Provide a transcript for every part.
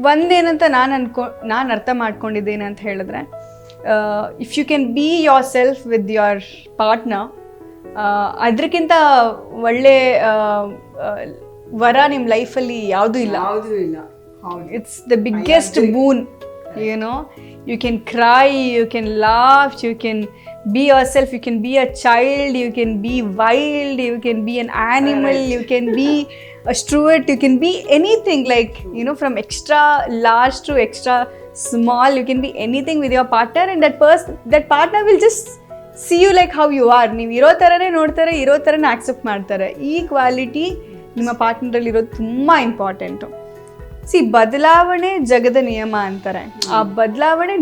ಒಂದೇನಂತ ನಾನು ಅರ್ಥ ಮಾಡ್ಕೊಂಡಿದ್ದೇನೆ ಅಂತ ಹೇಳಿದ್ರೆ, if you can be yourself with your partner, ಅದಕ್ಕಿಂತ ಒಳ್ಳೆ ವರ ನಿಮ್ಮ ಲೈಫಲ್ಲಿ ಯಾವುದೂ ಇಲ್ಲ. It's the biggest boon. You can cry, you can laugh, you can be yourself, you can be a child, you can be wild, you can be an animal, you can be a steward, you can be anything, like from extra large to extra small, you can be anything with your partner, and that partner will just see you like how you are. ನೀವು ಇರೋ ಥರನೇ ನೋಡ್ತಾರೆ, ಇರೋ ಥರನೇ accept ಮಾಡ್ತಾರೆ. ಈ quality ನಿಮ್ಮ ಪಾರ್ಟ್ನರಲ್ಲಿ ಇರೋದು ತುಂಬ ಇಂಪಾರ್ಟೆಂಟು. ಬದಲಾವಣೆ ಜಗದ ನಿಯಮ ಅಂತಾರೆ. ಆ ಬದಲಾವಣೆ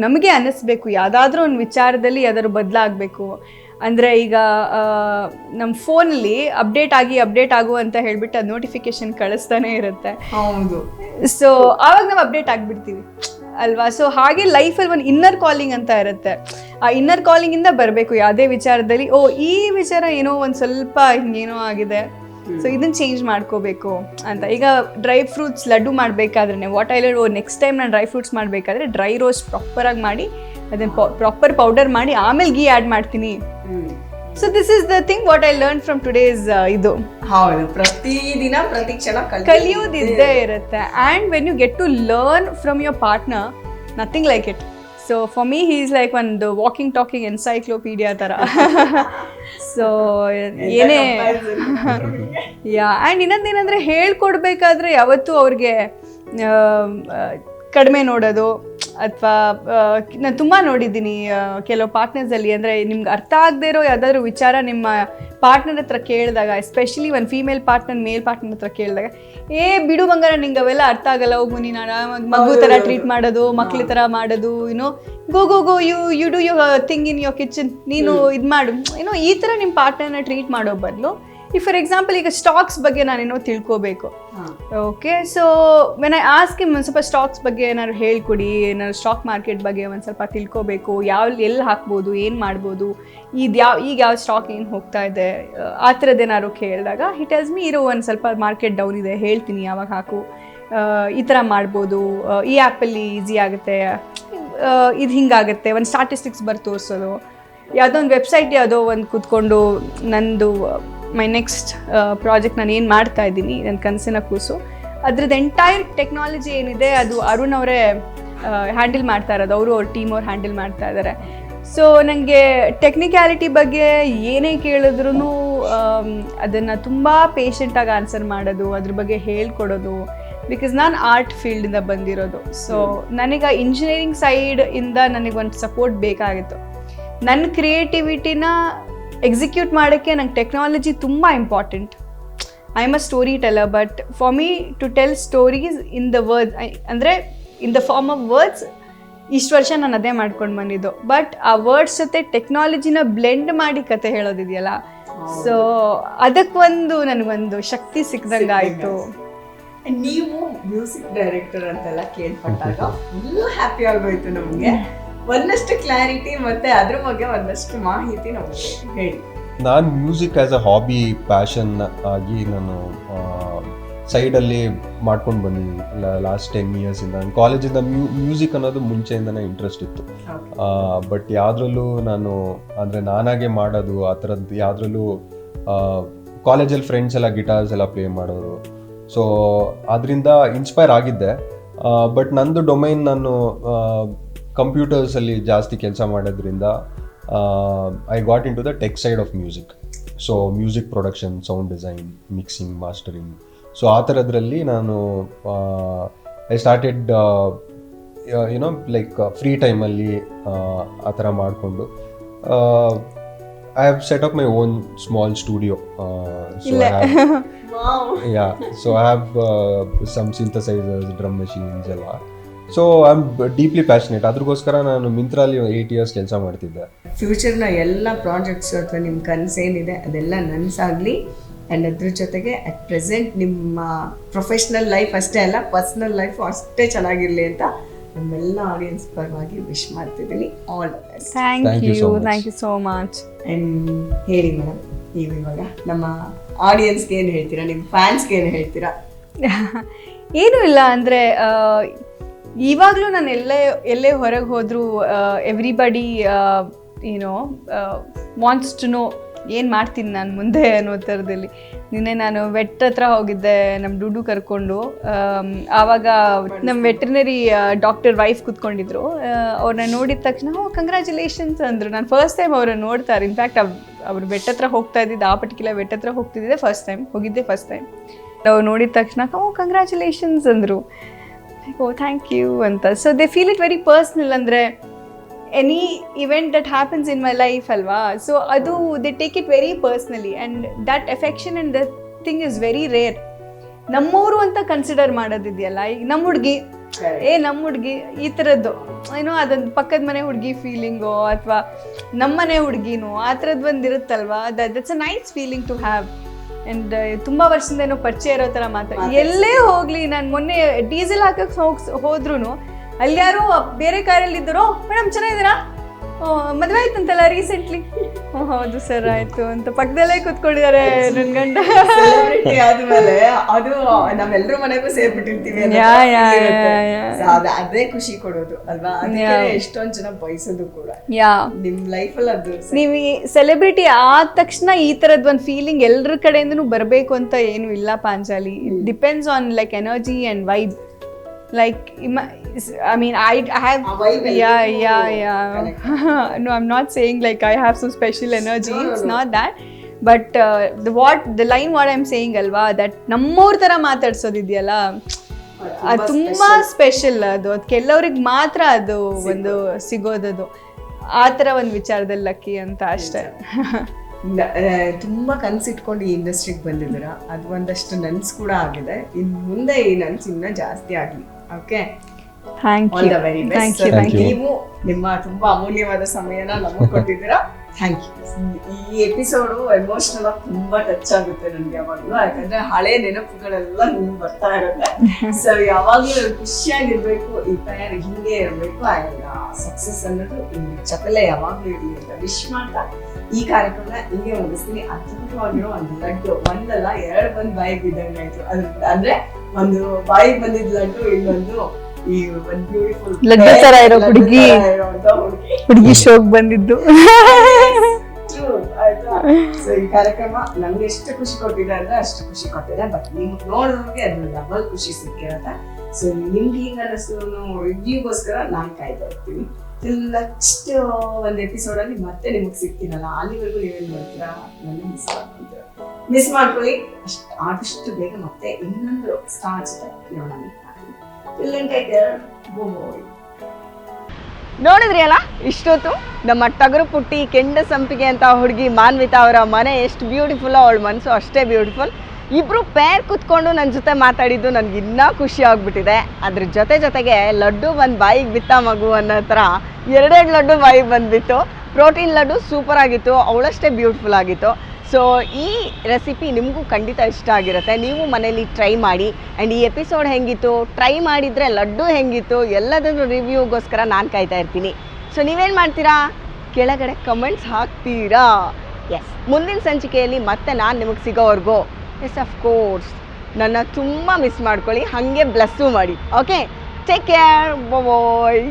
ನಮಗೆ ಅನ್ನಿಸ್ಬೇಕು. ಯಾವುದಾದ್ರೂ ಒಂದು ವಿಚಾರದಲ್ಲಿ ಯಾವ್ದಾದ್ರು ಬದಲಾಗಬೇಕು ಅಂದರೆ, ಈಗ ನಮ್ಮ ಫೋನಲ್ಲಿ ಅಪ್ಡೇಟ್ ಆಗು ಅಂತ ಹೇಳ್ಬಿಟ್ಟು ಅದು ನೋಟಿಫಿಕೇಶನ್ ಕಳಿಸ್ತಾನೆ ಇರುತ್ತೆ. ಹೌದು. ಸೊ ಆವಾಗ ನಾವು ಅಪ್ಡೇಟ್ ಆಗಿಬಿಡ್ತೀವಿ ಅಲ್ವಾ? ಸೊ ಹಾಗೆ ಲೈಫಲ್ಲಿ ಒಂದು ಇನ್ನರ್ ಕಾಲಿಂಗ್ ಅಂತ ಇರುತ್ತೆ. ಆ ಇನ್ನರ್ ಕಾಲಿಂಗಿಂದ ಬರಬೇಕು ಯಾವುದೇ ವಿಚಾರದಲ್ಲಿ. ಈ ವಿಚಾರ ಏನೋ ಒಂದು ಸ್ವಲ್ಪ ಹಿಂಗೇನೋ ಆಗಿದೆ, ಸೊ ಇದನ್ನ ಚೇಂಜ್ ಮಾಡ್ಕೋಬೇಕು ಅಂತ. ಈಗ ಡ್ರೈ ಫ್ರೂಟ್ಸ್ ಲಡ್ಡು ಮಾಡಬೇಕಾದ್ರೆ what I lied, next time ನಾನು ಡ್ರೈ ಫ್ರೂಟ್ಸ್ ಮಾಡಬೇಕಾದ್ರೆ ಡ್ರೈ ರೋಸ್ಟ್ ಪ್ರಾಪರಾಗಿ ಮಾಡಿ ಅದನ್ನು ಪ್ರಾಪರ್ ಪೌಡರ್ ಮಾಡಿ ಆಮೇಲೆ ಗೀ ಆ್ಯಡ್ ಮಾಡ್ತೀನಿ. So this is the thing what I learn from today's. ಇದು ಹೌದು, ಪ್ರತಿದಿನ ಪ್ರತಿ ಕ್ಷಣ ಕಲಿಯೋದಿದ್ದೇ ಇರುತ್ತೆ. And when you get to learn from your partner, nothing like it. So for me he is like ಒಂದು ವಾಕಿಂಗ್ ಟಾಕಿಂಗ್ ಎನ್ಸೈಕ್ಲೋಪೀಡಿಯಾ ಥರ. So ಏನೇ ಆ್ಯಂಡ್ ಇನ್ನೊಂದೇನೆಂದರೆ, ಹೇಳ್ಕೊಡ್ಬೇಕಾದ್ರೆ ಯಾವತ್ತೂ ಅವ್ರಿಗೆ ಕಡಿಮೆ ನೋಡೋದು ಅಥವಾ ನಾನು ತುಂಬ ನೋಡಿದ್ದೀನಿ ಕೆಲವು ಪಾರ್ಟ್ನರ್ಸಲ್ಲಿ, ಅಂದರೆ ನಿಮ್ಗೆ ಅರ್ಥ ಆಗದೆ ಇರೋ ಯಾವುದಾದ್ರೂ ವಿಚಾರ ನಿಮ್ಮ ಪಾರ್ಟ್ನರ್ ಹತ್ರ ಕೇಳಿದಾಗ, ಎಸ್ಪೆಷಲಿ ಒಂದು ಫೀಮೇಲ್ ಪಾರ್ಟ್ನರ್ ಮೇಲ್ ಪಾರ್ಟ್ನರ್ ಹತ್ರ ಕೇಳಿದಾಗ, ಬಿಡು ಬಂಗಾರ ನಿಂಗೆ ಅವೆಲ್ಲ ಅರ್ಥ ಆಗಲ್ಲ, ಹೋಗು ನೀನು ಮಗು ಥರ ಟ್ರೀಟ್ ಮಾಡೋದು, ಮಕ್ಳ ಥರ ಮಾಡೋದು, go you do your thing in your kitchen, ನೀನು ಇದು ಮಾಡು, ಈ ಥರ ನಿಮ್ಮ ಪಾರ್ಟ್ನರ್ನ ಟ್ರೀಟ್ ಮಾಡೋ ಬದಲು, ಈ ಫಾರ್ ಎಕ್ಸಾಂಪಲ್ ಈಗ ಸ್ಟಾಕ್ಸ್ ಬಗ್ಗೆ ನಾನೇನೋ ತಿಳ್ಕೋಬೇಕು. Okay, so when I ask him ಒಂದು ಸ್ವಲ್ಪ ಸ್ಟಾಕ್ಸ್ ಬಗ್ಗೆ ಏನಾದ್ರು ಹೇಳ್ಕೊಡಿ, ಏನಾದ್ರು ಸ್ಟಾಕ್ ಮಾರ್ಕೆಟ್ ಬಗ್ಗೆ ಒಂದು ಸ್ವಲ್ಪ ತಿಳ್ಕೋಬೇಕು, ಎಲ್ಲಿ ಹಾಕ್ಬೋದು, ಏನು ಮಾಡ್ಬೋದು, ಈಗ ಯಾವ ಸ್ಟಾಕ್ ಏನು ಹೋಗ್ತಾ ಇದೆ, ಆ ಥರದ್ದೇನಾದ್ರು ಕೇಳಿದಾಗ ಹಿ ಟೆಲ್ಸ್ ಮೀ, ಇರೋ ಒಂದು ಸ್ವಲ್ಪ ಮಾರ್ಕೆಟ್ ಡೌನ್ ಇದೆ, ಹೇಳ್ತೀನಿ ಯಾವಾಗ ಹಾಕು, ಈ ಥರ ಮಾಡ್ಬೋದು, ಈ ಆ್ಯಪಲ್ಲಿ ಈಸಿ ಆಗುತ್ತೆ, ಇದು ಹಿಂಗಾಗುತ್ತೆ, ಒಂದು ಸ್ಟಾಟಿಸ್ಟಿಕ್ಸ್ ಬರ್ ತೋರಿಸೋದು, ಯಾವುದೋ ಒಂದು ವೆಬ್ಸೈಟ್ ಯಾವುದೋ ಒಂದು ಕೂತ್ಕೊಂಡು ನಂದು ಮೈ ನೆಕ್ಸ್ಟ್ ಪ್ರಾಜೆಕ್ಟ್ ನಾನು ಏನು ಮಾಡ್ತಾ ಇದ್ದೀನಿ, ನನ್ನ ಕನಸಿನ ಕೂಸು, ಅದ್ರದ್ದು ಎಂಟೈರ್ ಟೆಕ್ನಾಲಜಿ ಏನಿದೆ ಅದು ಅರುಣ್ ಅವರೇ ಹ್ಯಾಂಡಲ್ ಮಾಡ್ತಾ ಇರೋದು, ಅವ್ರ ಟೀಮ್ ಅವ್ರು ಹ್ಯಾಂಡಲ್ ಮಾಡ್ತಾ ಇದ್ದಾರೆ. ಸೊ ನನಗೆ ಟೆಕ್ನಿಕ್ಯಾಲಿಟಿ ಬಗ್ಗೆ ಏನೇ ಕೇಳಿದ್ರೂ ಅದನ್ನು ತುಂಬ ಪೇಷಂಟಾಗಿ ಆನ್ಸರ್ ಮಾಡೋದು, ಅದ್ರ ಬಗ್ಗೆ ಹೇಳ್ಕೊಡೋದು, ಬಿಕಾಸ್ ನಾನು ಆರ್ಟ್ ಫೀಲ್ಡಿಂದ ಬಂದಿರೋದು. ಸೊ ನನಗೆ ಇಂಜಿನಿಯರಿಂಗ್ ಸೈಡಿಂದ ನನಗೊಂದು ಸಪೋರ್ಟ್ ಬೇಕಾಗಿತ್ತು. ನನ್ನ ಕ್ರಿಯೇಟಿವಿಟಿನ ಎಕ್ಸಿಕ್ಯೂಟ್ ಮಾಡೋಕ್ಕೆ ನಂಗೆ ಟೆಕ್ನಾಲಜಿ ತುಂಬ important. I am a story teller, but for me to tell stories in the words, ಅಂದರೆ in the form of words, ಇಷ್ಟು ವರ್ಷ ನಾನು ಅದೇ ಮಾಡ್ಕೊಂಡು ಬಂದಿದ್ದು. ಬಟ್ ಆ ವರ್ಡ್ಸ್ ಜೊತೆ ಟೆಕ್ನಾಲಜಿನ ಬ್ಲೆಂಡ್ ಮಾಡಿ ಕತೆ ಹೇಳೋದಿದೆಯಲ್ಲ, ಸೊ ಅದಕ್ಕೊಂದು ನನಗೊಂದು ಶಕ್ತಿ ಸಿಕ್ದಂಗೆ ಆಯಿತು. ನೀವು ಮ್ಯೂಸಿಕ್ ಡೈರೆಕ್ಟರ್ ಅಂತೆಲ್ಲ ಕೇಳ್ಪಟ್ಟಾಗ ಫುಲ್ ಹ್ಯಾಪಿ ಆಗೋಯ್ತು ನಮಗೆ. ಒಂದಷ್ಟು ಕ್ಲಾರಿಟಿ ಮತ್ತೆ ಅದ್ರ ಬಗ್ಗೆ ಒಂದಷ್ಟು ಮಾಹಿತಿ ನಮಗೆ ಹೇಳಿ. ನಾನು music as a hobby passion ಆಗಿ ನಾನು ಸೈಡಲ್ಲಿ ಮಾಡ್ಕೊಂಡು ಬಂದಿದ್ದೀನಿ ಲಾಸ್ಟ್ 10 yearsಯಿಂದ. ನನ್ನ ಕಾಲೇಜಿಂದ ಮ್ಯೂಸಿಕ್ ಅನ್ನೋದು ಮುಂಚೆಯಿಂದನೇ ಇಂಟ್ರೆಸ್ಟ್ ಇತ್ತು, ಬಟ್ ಯಾವುದ್ರಲ್ಲೂ ನಾನು ಅಂದರೆ ನಾನಾಗೆ ಮಾಡೋದು ಆ ಥರದ್ದು ಯಾವುದ್ರಲ್ಲೂ, ಕಾಲೇಜಲ್ಲಿ ಫ್ರೆಂಡ್ಸ್ ಎಲ್ಲ ಗಿಟಾರ್ಸ್ ಎಲ್ಲ ಪ್ಲೇ ಮಾಡೋರು, ಸೊ ಅದರಿಂದ ಇನ್ಸ್ಪೈರ್ ಆಗಿದ್ದೆ. ಬಟ್ ನಂದು ಡೊಮೈನ್ ನಾನು ಕಂಪ್ಯೂಟರ್ಸಲ್ಲಿ ಜಾಸ್ತಿ ಕೆಲಸ ಮಾಡೋದ್ರಿಂದ I got into the tech side of music. So music production, sound design, mixing, mastering, so ಆ ಥರದ್ರಲ್ಲಿ ನಾನು ಐ ಸ್ಟಾರ್ಟೆಡ್ ಲೈಕ್ ಫ್ರೀ ಟೈಮಲ್ಲಿ ಆ ಥರ ಮಾಡಿಕೊಂಡು I have set up my own small studio. So I have some synthesizers, drum machines ಎಲ್ಲ. So I am deeply passionate. ಅದ್ರಗೋಸ್ಕರ ನಾನು ಮಿಂತ್ರಲ್ಲಿ 8 years ಕೆಲಸ ಮಾಡ್ತಿದ್ದೆ. ಫ್ಯೂಚರ್ನ ಎಲ್ಲ ಪ್ರಾಜೆಕ್ಟ್ಸ್ ಅಥವಾ ನಿಮ್ಮ ಕನಸೇನಿದೆ ಅದೆಲ್ಲ ನನಸಾಗಲಿ. ಆ್ಯಂಡ್ ಅದ್ರ ಜೊತೆಗೆ ಅಟ್ ಪ್ರೆಸೆಂಟ್ ನಿಮ್ಮ ಪ್ರೊಫೆಷ್ನಲ್ ಲೈಫ್ ಅಷ್ಟೇ ಅಲ್ಲ, ಪರ್ಸ್ನಲ್ ಲೈಫು ಅಷ್ಟೇ ಚೆನ್ನಾಗಿರಲಿ ಅಂತ ನಮ್ಮೆಲ್ಲ ಆಡಿಯನ್ಸ್ ಪರವಾಗಿ ವಿಶ್ ಮಾಡ್ತಿದ್ದೀನಿ. All the best. Thank you so much. And ಹೇಳಿ ಮೇಡಮ್, ನೀವು ಇವಾಗ ನಮ್ಮ ಆಡಿಯನ್ಸ್ಗೆ ಏನು ಹೇಳ್ತೀರಾ, ನಿಮ್ಮ ಫ್ಯಾನ್ಸ್ಗೆ ಏನು ಹೇಳ್ತೀರಾ? ಏನೂ ಇಲ್ಲ ಅಂದರೆ ಇವಾಗಲೂ ನಾನು ಎಲ್ಲೇ ಹೊರಗೆ ಹೋದರೂ ಎವ್ರಿಬಡಿ ಏನೋ ವಾಂಟ್ಸ್ ಟು ನೋ ಏನು ಮಾಡ್ತೀನಿ ನಾನು ಮುಂದೆ ಅನ್ನೋ ಥರದಲ್ಲಿ. ನಿನ್ನೆ ನಾನು ವೆಟ್ ಹತ್ರ ಹೋಗಿದ್ದೆ ನಮ್ಮ ಡುಡು ಕರ್ಕೊಂಡು. ಆವಾಗ ನಮ್ಮ ವೆಟರ್ನರಿ ಡಾಕ್ಟರ್ ವೈಫ್ ಕೂತ್ಕೊಂಡಿದ್ರು. ಅವ್ರನ್ನ ನೋಡಿದ ತಕ್ಷಣ ಕಂಗ್ರ್ಯಾಚುಲೇಷನ್ಸ್ ಅಂದರು. ನಾನು ಫಸ್ಟ್ ಟೈಮ್ ಅವ್ರನ್ನ ನೋಡ್ತಾರೆ. ಇನ್ಫ್ಯಾಕ್ಟ್ ಅವ್ರು ವೆಟ್ ಹತ್ರ ಹೋಗ್ತಾ ಇದ್ದಿದ್ದು, ಆ ಪರ್ಟಿಕ್ಯುಲರ್ ವೆಟ್ ಹತ್ರ ಹೋಗ್ತಿದ್ದೆ ಫಸ್ಟ್ ಟೈಮ್. ಅವ್ರು ನೋಡಿದ ತಕ್ಷಣ ಕಂಗ್ರ್ಯಾಚುಲೇಷನ್ಸ್ ಅಂದರು. ಥ್ಯಾಂಕ್ ಯು ಅಂತ. So they feel it very personal. ಅಂದರೆ any event that happens in my life ಅಲ್ವಾ, ಸೊ ಅದು they take it very personally and that affection and that thing is very rare. ನಮ್ಮವರು ಅಂತ consider ಮಾಡೋದಿದೆಯಲ್ಲ, ಈಗ ನಮ್ಮ ಹುಡುಗಿ ನಮ್ಮ ಹುಡುಗಿ ಈ ಥರದ್ದು ಏನೋ ಅದೊಂದು ಪಕ್ಕದ ಮನೆ ಹುಡುಗಿ ಫೀಲಿಂಗೋ ಅಥವಾ ನಮ್ಮನೆ ಹುಡುಗಿನೋ ಆ ಥರದ್ದು ಒಂದು ಇರುತ್ತಲ್ವಾ, that's a nice feeling to have. And ತುಂಬ ವರ್ಷದಿಂದ ಏನೋ ಪರಿಚಯ ಇರೋ ಥರ ಎಲ್ಲೇ ಹೋಗಲಿ, ನಾನು ಮೊನ್ನೆ ಡೀಸೆಲ್ ಹಾಕಕ್ಕೆ ಹೋದ್ರೂ ಅಲ್ಲಿ ಯಾರೋ ಬೇರೆ ಕಾರಲ್ಲಿ ಇದ್ದರು, ಮೇಡಮ್ ಚೆನ್ನಾಗಿದ್ದೀರಾ, ಮದುವೆ ಆಯ್ತಂತಲ್ಲ ರೀಸೆಂಟ್ಲಿ, ಹೌದು ಸರ್ ಆಯ್ತು ಅಂತ ಪಕ್ಕದಲ್ಲೇ ಕೂತ್ಕೊಂಡಿದ್ದಾರೆ ನನ್ನ ಗಂಡ. ಆದ್ಮೇಲೆ ಅದು ನಾವೆಲ್ಲರೂ ಮನೆಗೂ ಸೇರ್ಬಿಟ್ಟಿರ್ತೀವಿ, ಅದೇ ಖುಷಿ ಕೊಡೋದು ಅಲ್ವಾ. ಎಷ್ಟೊಂದ್ ಜನ ಬಯಸೋದು ಕೂಡ ನಿಮ್ ಲೈಫ್ ಅಲ್ಲಿ. ಅದು ನೀವು ಸೆಲೆಬ್ರಿಟಿ ಆದ ತಕ್ಷಣ ಈ ತರದ್ ಒಂದು ಫೀಲಿಂಗ್ ಎಲ್ರ ಕಡೆಯಿಂದನೂ ಬರಬೇಕು ಅಂತ ಏನು ಇಲ್ಲ Panchali. Depends on like energy and vibe. Like I mean I have no, I'm not saying like I have some special energy. It's not that, but the line what I'm saying alva, that ನಮ್ಮವ್ರ ತರ ಮಾತಾಡ್ಸೋದಿದೆಯಲ್ಲ ಅದು ತುಂಬಾ special. ಅದು ಕೆಲವ್ರಿಗೆ ಮಾತ್ರ ಅದು ಒಂದು ಸಿಗೋದದು. ಆ ಥರ ಒಂದು ವಿಚಾರದಲ್ಲಿ ಲಕ್ಕಿ ಅಂತ ಅಷ್ಟೇ. ತುಂಬಾ ಕನ್ಸಿಟ್ಕೊಂಡು ಈ ಇಂಡಸ್ಟ್ರಿಗೆ ಬಂದಿದ್ದೀರಾ, ಅದು ಒಂದಷ್ಟು ನನ್ಸ್ ಕೂಡ ಆಗಿದೆ. ಇನ್ನು ಮುಂದೆ ಈ ನನ್ಸ್ ಇನ್ನೂ ಜಾಸ್ತಿ ಆಗಲಿ. Okay, all the very best. ನೀವು ನಿಮ್ಮ ತುಂಬಾ ಅಮೂಲ್ಯವಾದ ಸಮಯನ ನಮಗೆ ಕೊಟ್ಟಿದ್ದೀರಾ. Thank you. ಈ ಎಪಿಸೋಡು ಎಮೋಷನಲ್ ಆಗಿ ತುಂಬಾ ಟಚ್ ಆಗುತ್ತೆ ನನಗೆ ಯಾವಾಗಲೂ, ಯಾಕಂದ್ರೆ ಹಳೆ ನೆನಪುಗಳೆಲ್ಲ ನಿಮ್ಗೆ ಬರ್ತಾ ಇರುತ್ತೆ. ಸೊ ಯಾವಾಗಲೂ ಖುಷಿಯಾಗಿರ್ಬೇಕು, ಈ ಪೇರ್ ಹಿಂಗೆ ಇರಬೇಕು, ಸಕ್ಸಸ್ ಅನ್ನೋದು ಚಪಲೆ ಯಾವಾಗಲೂ ಇರಲಿ ಅಂತ ವಿಶ್ ಮಾಡ್ತಾ ಈ ಕಾರ್ಯಕ್ರಮ ಹಿಂಗೆ ಮುಗಿಸ್ತೀನಿ. ಅದ್ಭುತವಾಗಿರೋ ಒಂದು ಲಡ್ಡು, ಒಂದಲ್ಲ ಎರಡು ಬಂದು ಬಾಯಿಗೆ ಬಿದ್ದಂಗೆ ಆಯ್ತು. ಅಂದ್ರೆ ಒಂದು ಬಾಯಿಗೆ ಬಂದಿದ್ದ ಲಡ್ಡು, ಇನ್ನೊಂದು ಈ ಒಂದು ಬ್ಯೂಟಿಫುಲ್ ಲಡ್ಡು ತರ ಇರೋ ಹುಡುಗಿ ಶೋಕ್ ಬಂದಿದ್ದು. ಆಯ್ತಾ? ಸೊ ಈ ಕಾರ್ಯಕ್ರಮ ನಮ್ಗೆ ಎಷ್ಟು ಖುಷಿ ಕೊಟ್ಟಿದೆ ಅಂದ್ರೆ ಅಷ್ಟು ಖುಷಿ ಕೊಟ್ಟಿದೆ. ಬಟ್ ನಿಮ್ಗೆ ನೋಡೋರಿಗೆ ಅದ್ರ ಡಬಲ್ ಖುಷಿ ಸಿಕ್ಕಿರತ್ತೆ. ಸೊ ನಿಮ್ಗೆ ಹಿಂಗ ಅನ್ನಿಸು ರಿವ್ಯೂಗೋಸ್ಕರ ನಾನು ಕಾಯ್ತಾ ಇರ್ತೀನಿ. ನೆಕ್ಸ್ಟ್ ಒಂದು ಎಪಿಸೋಡ್ ಅಲ್ಲಿ ಮತ್ತೆ ನಿಮಗೆ ಸಿಗ್ತೀನಲ್ಲ, ಅಲ್ಲಿವರೆಗೂ ನೀವೇನ್ ಮಾಡ್ತೀರಾ, ಮಿಸ್ ಮಾಡ್ಕೊಳ್ಳಿ. ಆದಷ್ಟು ಬೇಗ ಮತ್ತೆ ಇನ್ನೊಂದು ಸ್ಟಾರ್ ಜೊತೆ ನೋಡೋಣ. ನೋಡಿದ್ರಿ ಅಲ್ಲ ಇಷ್ಟೊತ್ತು ನಮ್ಮ ಟಗರು ಪುಟ್ಟಿ ಕೆಂಡ ಸಂಪಿಗೆ ಅಂತ ಹುಡುಗಿ ಮಾನ್ವಿತಾ ಅವರ ಮನೆ ಎಷ್ಟು ಬ್ಯೂಟಿಫುಲ್, ಅವಳ ಮನಸ್ಸು ಅಷ್ಟೇ ಬ್ಯೂಟಿಫುಲ್. ಇಬ್ಬರು ಪೇರ್ ಕೂತ್ಕೊಂಡು ನನ್ನ ಜೊತೆ ಮಾತಾಡಿದ್ದು ನನಗೆ ಇನ್ನೂ ಖುಷಿ ಆಗ್ಬಿಟ್ಟಿದೆ. ಅದ್ರ ಜೊತೆಗೆ ಲಡ್ಡು ಬಂದು ಬಾಯಿಗೆ ಬಿತ್ತ ಮಗು ಅನ್ನೋ ಥರ ಎರಡೆರಡು ಲಡ್ಡು ಬಾಯಿಗೆ ಬಂದುಬಿಟ್ಟು. ಪ್ರೋಟೀನ್ ಲಡ್ಡು ಸೂಪರ್ ಆಗಿತ್ತು, ಅವಳಷ್ಟೇ ಬ್ಯೂಟಿಫುಲ್ ಆಗಿತ್ತು. ಸೊ ಈ ರೆಸಿಪಿ ನಿಮಗೂ ಖಂಡಿತ ಇಷ್ಟ ಆಗಿರುತ್ತೆ. ನೀವು ಮನೇಲಿ ಟ್ರೈ ಮಾಡಿ. ಆ್ಯಂಡ್ ಈ ಎಪಿಸೋಡ್ ಹೆಂಗಿತ್ತು, ಟ್ರೈ ಮಾಡಿದರೆ ಲಡ್ಡು ಹೆಂಗಿತ್ತು, ಎಲ್ಲದನ್ನು ರಿವ್ಯೂಗೋಸ್ಕರ ನಾನು ಕಾಯ್ತಾ ಇರ್ತೀನಿ. ಸೊ ನೀವೇನು ಮಾಡ್ತೀರಾ, ಕೆಳಗಡೆ ಕಮೆಂಟ್ಸ್ ಹಾಕ್ತೀರಾ. ಎಸ್, ಮುಂದಿನ ಸಂಚಿಕೆಯಲ್ಲಿ ಮತ್ತೆ ನಾನು ನಿಮಗೆ ಸಿಗೋವರೆಗೂ ಎಸ್ ಆಫ್ ಕೋರ್ಸ್ ನನ್ನ ತುಂಬ ಮಿಸ್ ಮಾಡ್ಕೊಳ್ಳಿ, ಹಾಗೆ ಬ್ಲೆಸ್ಸು ಮಾಡಿ. ಓಕೆ, ಟೇಕ್ ಕೇರ್, ಬಾಯ್.